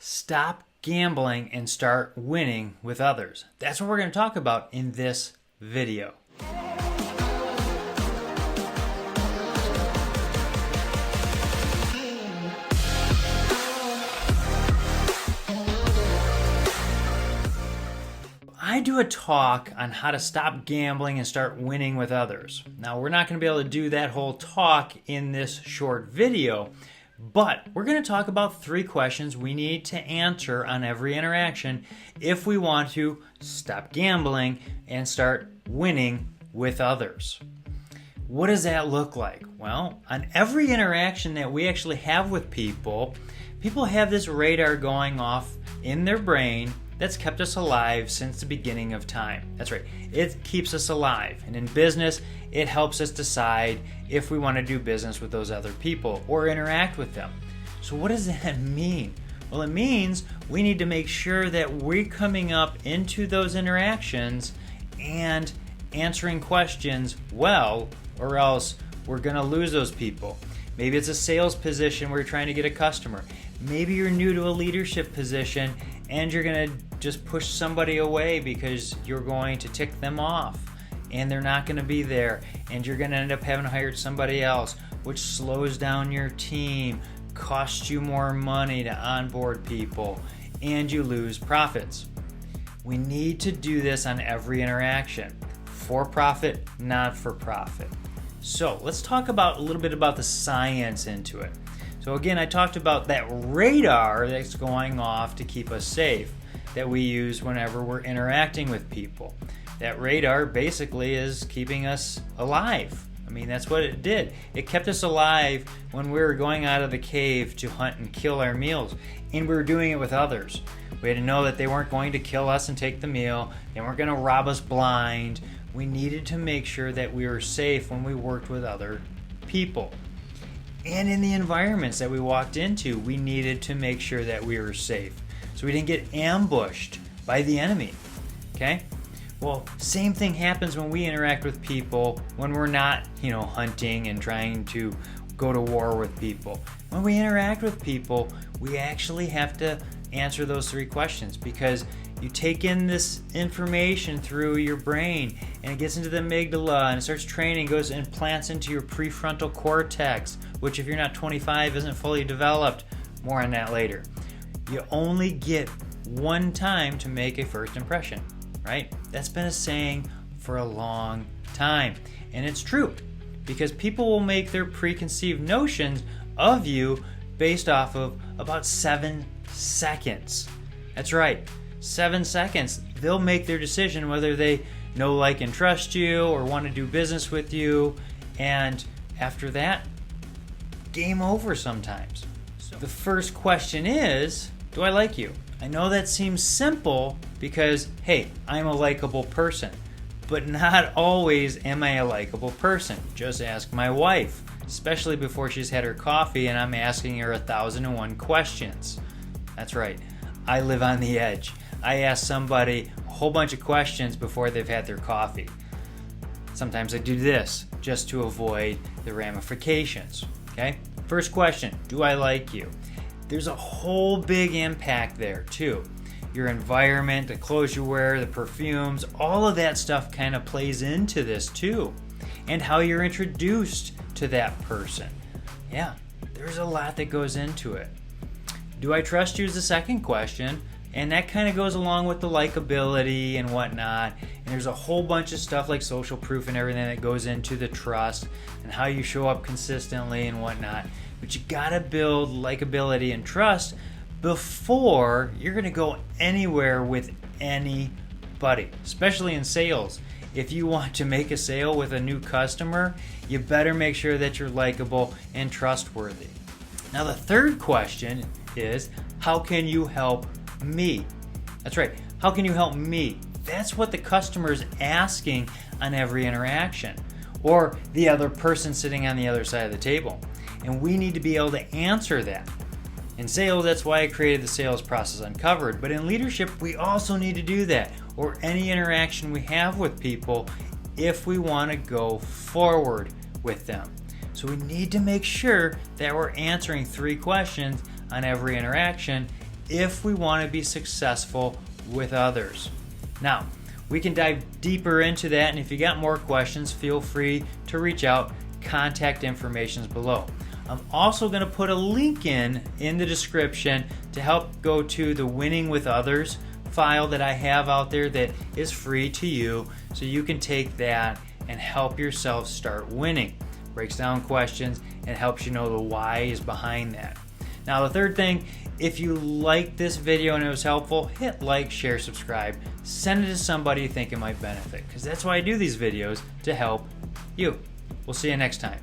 Stop gambling and start winning with others. That's what we're going to talk about in this video. I do a talk on how to stop gambling and start winning with others. Now, we're not going to be able to do that whole talk in this short video, but we're going to talk about 3 questions we need to answer on every interaction if we want to stop gambling and start winning with others. What does that look like? Well, on every interaction that we actually have with people have this radar going off in their brain that's kept us alive since the beginning of time. That's right, it keeps us alive. And in business, it helps us decide if we want to do business with those other people or interact with them. So what does that mean? Well, it means we need to make sure that we're coming up into those interactions and answering questions well, or else we're going to lose those people. Maybe it's a sales position where you're trying to get a customer. Maybe you're new to a leadership position and you're going to just push somebody away because you're going to tick them off and they're not going to be there, and you're going to end up having to hire somebody else, which slows down your team, costs you more money to onboard people, and you lose profits. We need to do this on every interaction, for profit, not for profit. So let's talk about a little bit about the science into it. So again, I talked about that radar that's going off to keep us safe that we use whenever we're interacting with people. That radar basically is keeping us alive. I mean, that's what it did. It kept us alive when we were going out of the cave to hunt and kill our meals, and we were doing it with others. We had to know that they weren't going to kill us and take the meal. They weren't going to rob us blind. We needed to make sure that we were safe when we worked with other people. And in the environments that we walked into, we needed to make sure that we were safe, so we didn't get ambushed by the enemy. Okay? Well, same thing happens when we interact with people when we're not, hunting and trying to go to war with people. When we interact with people, we actually have to answer those 3 questions, because you take in this information through your brain and it gets into the amygdala and it starts training, goes and plants into your prefrontal cortex, which if you're not 25 isn't fully developed. More on that later. You only get one time to make a first impression, right? That's been a saying for a long time, and it's true, because people will make their preconceived notions of you based off of about 7 seconds. That's right, 7 seconds. They'll make their decision whether they know, like, and trust you or want to do business with you, and after that, game over sometimes. So the first question is, do I like you? I know that seems simple because, hey, I'm a likable person, but not always am I a likable person. Just ask my wife, especially before she's had her coffee and I'm asking her 1,001 questions. That's right, I live on the edge. I ask somebody a whole bunch of questions before they've had their coffee. Sometimes I do this just to avoid the ramifications. Okay? First question, do I like you? There's a whole big impact there too. Your environment, the clothes you wear, the perfumes, all of that stuff kind of plays into this too. And how you're introduced to that person. Yeah, there's a lot that goes into it. Do I trust you is the second question, and that kind of goes along with the likability and whatnot. And there's a whole bunch of stuff like social proof and everything that goes into the trust and how you show up consistently and whatnot. But you gotta build likability and trust before you're gonna go anywhere with anybody, especially in sales. If you want to make a sale with a new customer, you better make sure that you're likable and trustworthy. Now, the third question is, how can you help me? That's right, how can you help me? That's what the customer is asking on every interaction, or the other person sitting on the other side of the table. And we need to be able to answer that. In sales, that's why I created the Sales Process Uncovered. But in leadership, we also need to do that, or any interaction we have with people, if we want to go forward with them. So we need to make sure that we're answering 3 questions on every interaction if we want to be successful with others. Now, we can dive deeper into that, and if you got more questions, feel free to reach out. Contact information is below. I'm also going to put a link in the description to help go to the Winning with Others file that I have out there that is free to you, so you can take that and help yourself start winning. Breaks down questions and helps you know the why is behind that. Now, the third thing, if you liked this video and it was helpful, hit like, share, subscribe. Send it to somebody you think it might benefit, because that's why I do these videos, to help you. We'll see you next time.